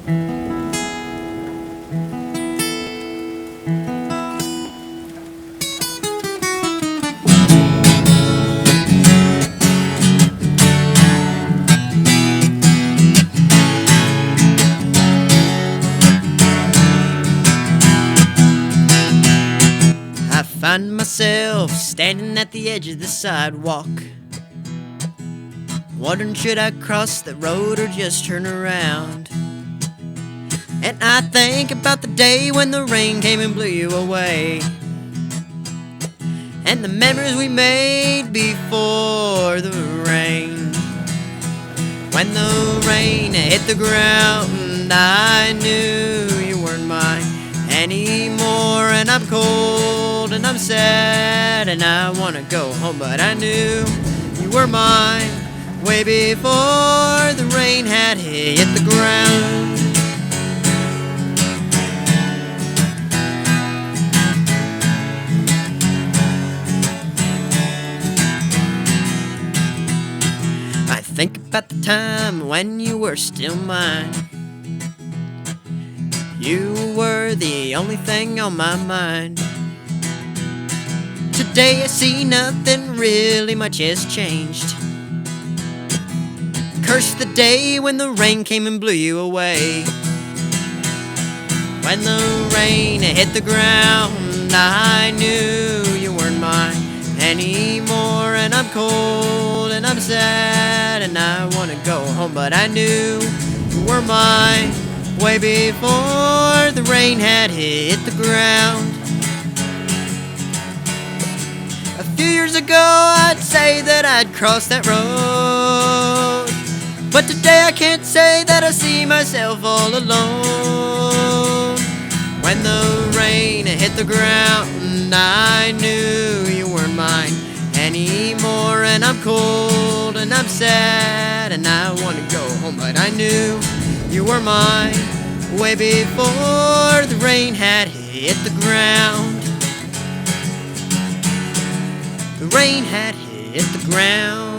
I find myself standing at the edge of the sidewalk, wondering should I cross the road or just turn around. And I think about the day when the rain came and blew you away, and the memories we made before the rain. When the rain hit the ground, I knew you weren't mine anymore. And I'm cold and I'm sad and I wanna go home, but I knew you were mine way before the rain had hit the ground. I think about the time when you were still mine. You were the only thing on my mind. Today I see nothing really much has changed. Curse the day when the rain came and blew you away. When the rain hit the ground, I knew you weren't mine anymore. And I'm cold and I'm sad and I wanna go home, but I knew you were mine way before the rain had hit the ground. A few years ago I'd say that I'd cross that road, but today I can't say that I see myself all alone. When the rain hit the ground, I knew you weren't mine anymore. And I'm cold and I'm sad and I want to go home, but I knew you were mine way before the rain had hit the ground. The rain had hit the ground.